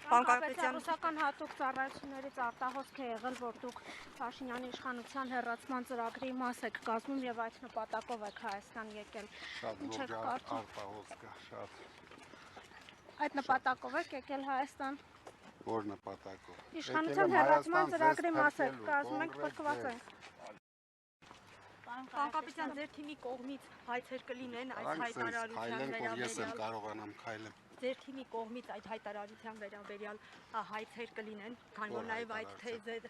Ռուսական հատուկ ծառայություններից արտահոսք է եղել, որ դուք Փաշինյանի իշխանության հեռացման ծրագրի մաս եք կազմում եւ այդ նպատակով եք Հայաստան եկել։ Ինչ եք կարծում։ Այդ նպատակով եք եկել Հայաստան։ Որ նպատակով։ Իշխանության հեռացման ծրագրի մաս եք կազմում, մենք փրկված ենք։ Պանկապիտյան, ձեր թիմի կողմից հայցեր կլինեն այս հայտարարության վերաբերյալ։ Ձեր թիմի կողմից այդ հայտարարության վերաբերյալ հայցեր կլինեն, քանի որ նաև այդ թեզեր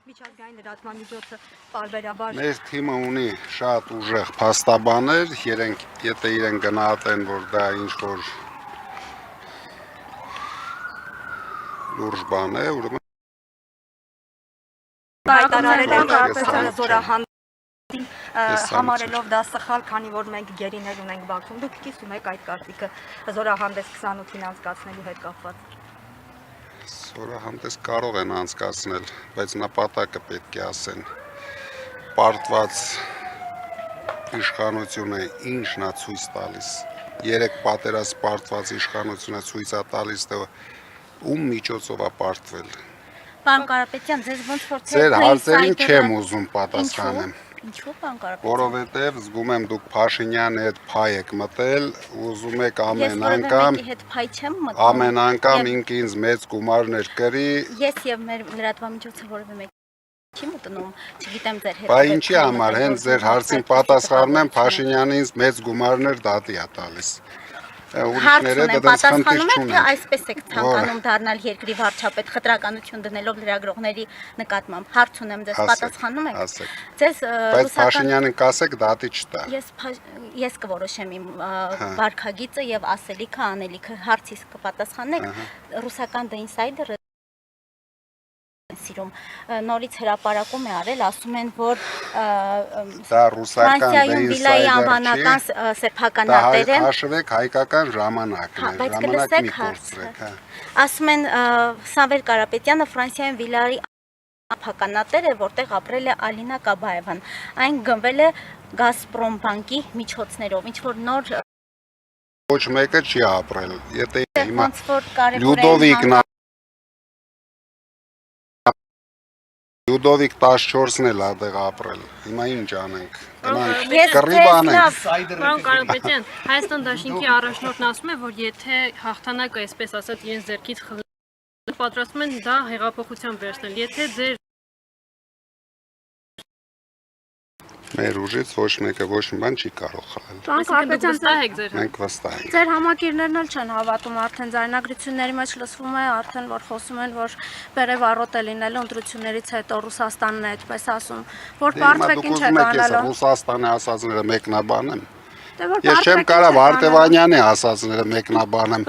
միջազգային լրատվական միջոցը պարբերաբար։ Մեր թիմը ունի շատ ուժեղ փաստաբաներ, եթե իրեն գնահատեն, որ դա ինչ-որ լուրջ բան է, ուրեմն հայտարարել են զորահանդես համարելով դա սխալ, քանի որ մենք գերիներ ունենք Բաքվում, դուք կիսում եք այդ կարծիքը զորահանդես 28-ին անցկացնելու հետ կապված։ Զորահանդես կարող են անցկացնել, բայց նպատակը պետք է ասեն։ Պարտված իշխանությունը ինչն է ցույց տալիս։ Երեք պատերազմ պարտված իշխանությունը ցույց է տալիս, թե ում միջոցով է պարտվել։ Պարոն Կարապետյան, ձեզ ոնց որ Ձեր հարցերին չեմ ուզում պատասխանեմ։ Ինչու պարոն Կարապետյան։ Որովհետև զգում եմ դուք Փաշինյանի հետ փայ եք մտել, ուզում եք ամեն անգամ ինձ մեծ գումարներ կրի։ Ես եւ մեր լրատվամիջոցը որևէ մեկ չի մտնում, չգիտեմ ձեր հետ։ Բա ինչի համար հենց ձեր հարցին պատասխանում եմ Փաշինյանը ինձ մեծ գումարներ դատի է տալիս։ Ուրիշները դա պատասխանում եք, թե այսպես եք ցանկանում դառնալ երկրի վարչապետ խտրականություն դնելով լրագրողների նկատմամբ։ Հարց ունեմ ձեզ, պատասխանում եք։ Ձեզ Բայց Փաշինյանին կասեք դատի չտա։ Ես կորոշեմ իմ վարքագիծը եւ ասելիքը, անելիքը, հարցիս կպատասխանեք։ Ռուսական The Insider-ը սիրում նորից հրապարակում է արել, ասում են, որ Ֆրանսիայում վիլայի անվանական սեփականատեր է։ Դա հաշվեք հայկական ժամանակն է, ժամանակ մի կորցրեք, հա։ Ասում են Սամվել Կարապետյանը Ֆրանսիայում վիլայի սեփականատեր է, որտեղ ապրել է Ալինա Կաբաևան։ Այն գնվել է Գազպրոմ բանկի միջոցներով, ինչ որ նոր ոչ մեկը չի ապրել։ Եթե հիմա Լյուդովիկ 14-ն էլ ադեղ ապրել, հիմա ինչ անենք, կռի բանենք։ Պարոն Կարապետյան, Հայաստան դաշինքի առաջնորդն ասում է, որ եթե հաղթանակը, այսպես ասած, իրենց ձեռքից խլել, պատրաստում են դա հեղափոխության վերցնել, եթե ձեր Մեր ուժից ոչ մեկը ոչ մի բան չի կարող խլել։ Պարոն Կարապետյան, մենք վստահ ենք։ Ձեր համակիրներն էլ չեն հավատում, արդեն ձայնագրությունների մեջ լսվում է, արդեն որ խոսում են, որ բերև առոտ է լինելու ընտրություններից հետո Ռուսաստանն է այդպես ասում, որ պարտվեք ինչ է կանալու։ Ռուսաստանի ասածները մեկնաբանեմ։ Ես չեմ կարող Արտևանյանի ասածները մեկնաբանեմ։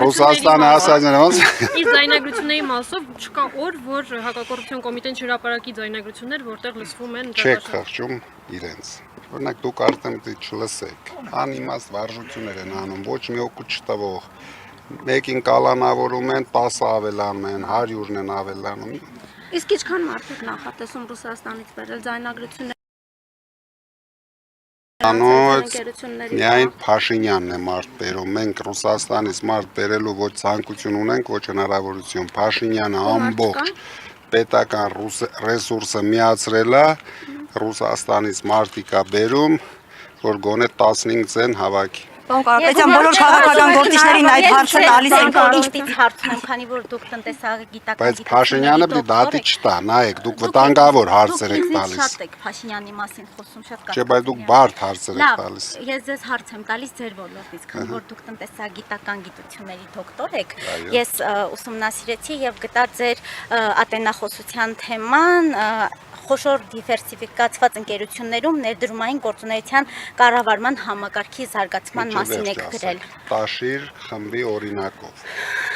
Ռուսաստանի ասածները ոնց։ Իսկ ձայնագրությունների մասով չկա օր, որ հակակոռուպցիոն կոմիտեն չհրապարակի ձայնագրություններ, որտեղ լսվում են Չեք խղճում իրենց։ Օրինակ դուք արդեն չլսեք։ Անիմաստ վարժություններ են անում, ոչ մի օգուտ չտվող։ Մեկին կալանավորում են, 10 ավելանում են, 100-ն են ավելանում։ Իսկ ինչքան մարդ եք նախատեսում Ռուսաստանից բերել ձայնագրություններ։ Անոց միայն Փաշինյանն է մարդ բերում, մենք Ռուսաստանից մարդ բերելու ոչ ցանկություն ունենք, ոչ հնարավորություն։ Փաշինյանը ամբողջ պետական ռեսուրսը միացրել է, Ռուսաստանից մարդիկ է բերում, որ գոնե 15 ցեն հավաքի։ Պարոն Կարապետյան, բոլոր քաղաքական գործիչներին այդ հարցը տալիս են ինչ պիտի հարցնեմ, քանի որ դուք տնտեսագիտական Բայց Փաշինյանը պիտի դատի չտա, նայեք, դուք վտանգավոր հարցեր եք տալիս։ Դուք շատ եք Փաշինյանի մասին խոսում, շատ կա։ Չէ, բայց դուք բարդ հարցեր եք տալիս։ Ես ձեզ հարց եմ տալիս ձեր ոլորտից, քանի որ դուք տնտեսագիտական գիտությունների դոկտոր եք։ Ես ուսումնասիրեցի եւ գտա ձեր ատենախոսության թեման խոշոր դիվերսիֆիկացված ընկերություններում ներդրումային գործունեության կառավարման համակարգի զարգացման մասին եք գրել։ Տաշիր խմբի օրինակով։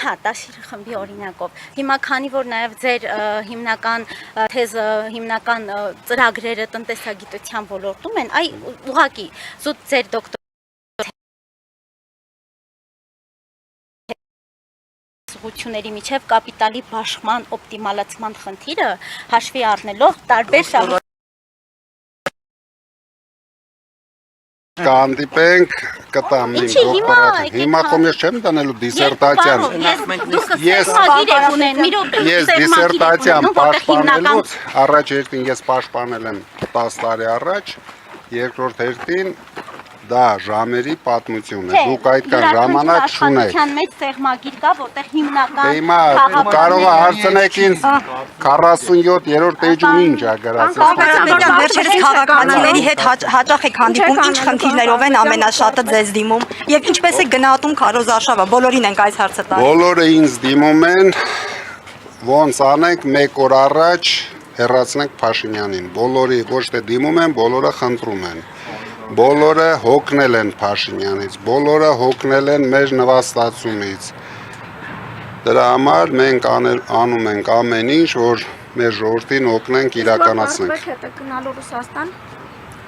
Հա, Տաշիր խմբի օրինակով։ Հիմա քանի որ նաև ձեր հիմնական թեզը, հիմնական ծրագրերը տնտեսագիտության ոլորտում են, այ ուղղակի զուտ ձեր դոկտոր ների միջև կապիտալի բաշխման օպտիմալացման խնդիրը հաշվի առնելով տարբեր կհանդիպենք, կտամ իմ դոկտորատը։ Հիմա խոմ ես չեմ դնելու դիսերտացիան։ Ես դիսերտացիան պաշտպանելուց առաջ երթին ես պաշտպանել եմ 10 տարի առաջ, երկրորդ երթին դա ժամերի պատմություն է։ Դուք այդքան ժամանակ չունեք։ Մեծ սեղմագիր կա, որտեղ հիմնական Հիմա կարող է հարցնեք ինձ 47-րդ էջում ինչ է գրած։ Պարապետյան վերջերս քաղաքացիների հետ հաճախ եք հանդիպում, ինչ խնդիրներով են ամենաշատը ձեզ դիմում եւ ինչպես է գնահատում քարոզարշավը, բոլորին ենք այս հարցը տալիս։ Բոլորը ինձ դիմում են, ոնց անենք 1 օր առաջ հեռացնենք Փաշինյանին։ Բոլորի ոչ թե դիմում են, բոլորը խնդրում են։ Բոլորը հոգնել են Փաշինյանից, բոլորը հոգնել են մեր նվաստացումից։ Դրա համար մենք անում ենք ամեն ինչ, որ մեր ժողովրդին օգնենք իրականացնենք։ Հետո գնալու Ռուսաստան։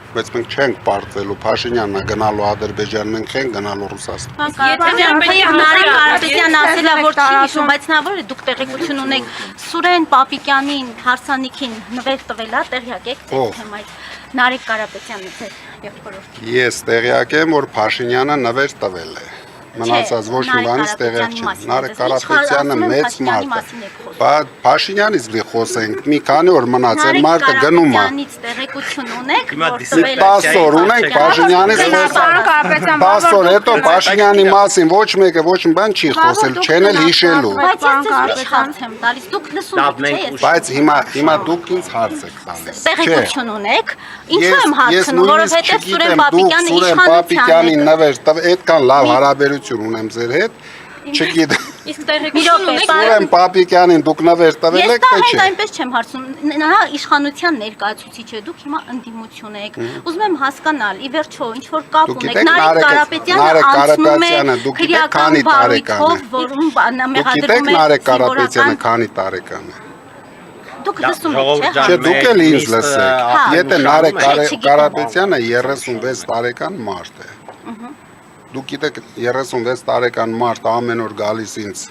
Բայց մենք չենք պարտվելու, Փաշինյանն է գնալու Ադրբեջան, մենք չենք գնալու Ռուսաստան։ Նարեկ Կարապետյանն ասել է, որ չի հիշում, բայց նա որ է դուք տեղեկություն ունեք Սուրեն Պապիկյանին հարսանիքին նվեր տվել է, տեղյակ եք թե թեմայից։ Նարեկ Կարապետյանը ձեր եղբորորդը։ Ես տեղյակ եմ, որ Փաշինյանը նվեր տվել է։ Մնացած ոչ մի բանից տեղյակ չեմ։ Նարեկ Կարապետյանը մեծ մարդ է։ Բայց Փաշինյանից դի խոսենք, մի քանի օր մնացել մարդը գնում է։ Փաշինյանից տեղեկություն ունեք, որ 10 օր ունենք Փաշինյանից 10 օր հետո Փաշինյանի մասին ոչ մեկը ոչ մի բան չի խոսել, չեն էլ հիշելու։ Բայց ես ձեզ հարց եմ տալիս, դուք լսում եք, Բայց հիմա դուք ինձ հարց եք տալիս։ տեղեկություն ունեք, ինչու եմ հարցնում, որովհետև Սուրեն Պապիկյանը Սուրեն Պապիկյանին նվեր տվել, այդքան լավ հարաբերություն ունեմ ձեր հետ, չգիտեմ։ Իսկ տեղեկություն ունեք Սուրեն Պապիկյանին դուք նվեր տվել եք, թե Ես չէ։ այնպես չեմ հարցնում, նա իշխանության ներկայացուցիչ է, դուք հիմա ընդդիմություն եք։ Ուզում եմ հասկանալ, ի վերջո, ինչ որ կապ Դուք ունեք, գիտեք Նարեկ Կարապետյանը Նարեկ անցնում է Կարապետյանը, դուք գիտեք քանի տարեկան է։ որում Դուք գիտեք մեղադրում Նարեկ Կարապետյանը քանի տարեկան է։ դուք լսում եք, Չէ, դուք էլ ինձ Հա, լսեք։ Եթե Նարեկ չգիտեմ։ Կարապետյանը 36 տարեկան մարդ է։ Դուք գիտեք 36 տարեկան մարդ ամեն օր գալիս ինձ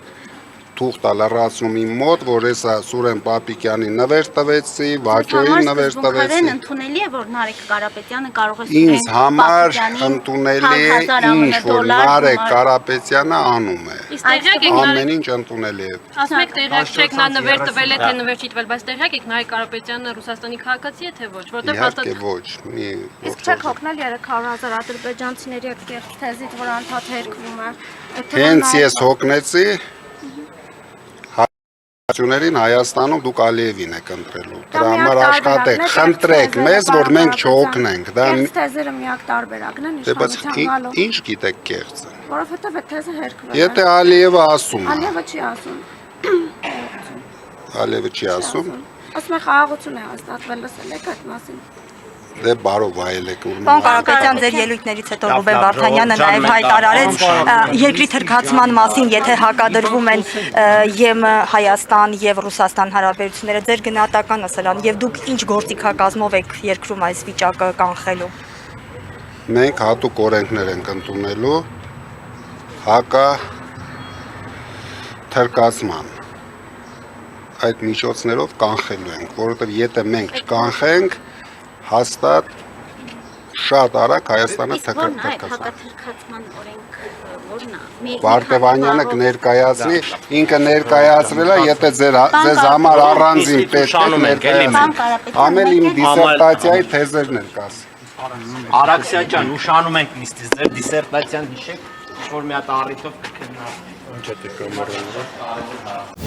թուղթ է լրացնում իմ մոտ, որ հեսա Սուրեն Պապիկյանի նվեր տվեցի, Վաճոյին նվեր տվեցի։ Ընդունելի է, որ Նարեկ Կարապետյանը կարող է Ինձ համար ընդունելի է ինչ որ Նարեկ Կարապետյանը անում է։ Իսկ տեղյակ եք Ամեն ինչ ընդունելի է։ Ասում եք տեղյակ չեք նա նվեր տվել է թե նվեր չի տվել, բայց տեղյակ եք Նարեկ Կարապետյանը Ռուսաստանի քաղաքացի է թե ոչ, որտեղ Իհարկե ոչ, մի Իսկ չեք հոգնել 300,000 ադրբեջանցիների հետ կեղծ թեզից, որ անդադ հերկվում է։ Հենց ես հոգնեցի Հայաստանում Հայաստանում դուք Ալիևին եք ընտրելու։ Դրա համար աշխատեք, խնդրեք մեզ, որ մենք չհոգնենք։ Դա Կեղծ թեզերը միակ տարբերակն են իշխանության գալու։ ինչ գիտեք կեղծը։ Որովհետև այդ թեզը հերկվել է։ Եթե Ալիևը ասում է, Ալիևը չի ասում։ Ալիևը չի ասում, Ասում է խաղաղություն է հաստատվել, լսել եք այդ մասին։ դե բարով վայել եք ուր։ Պարոն Կարապետյան, ձեր ելույթներից հետո Ռուբեն Վարդանյանը նաև հայտարարեց երկրի թրքացման մասին, եթե հակադրվում են ԵՄ Հայաստան եւ Ռուսաստան հարաբերությունները, ձեր գնահատականը սրան եւ դուք ինչ գործիքակազմով եք երկրում այս վիճակը կանխելու։ Մենք հատուկ օրենքներ ենք ընդունելու հակա թրքացման։ Այդ միջոցներով կանխելու ենք, որովհետև եթե մենք չկանխենք, հաստատ շատ արագ Հայաստանը թրքացնի։ Հակաթրքացման օրենքը որն է։ Վարդևանյանը կներկայացնի, ինքը ներկայացրել է, եթե ձեզ համար առանձին պետք է ներկայացնի։ Ամեն իմ դիսերտացիայի թեզերն են կասի։ Արաքսիա ջան, ուշանում ենք նիստից, ձեր դիսերտացիան հիշեք, ինչ որ մի հատ առիթով կքննարկվի։ Ինչ է դեպի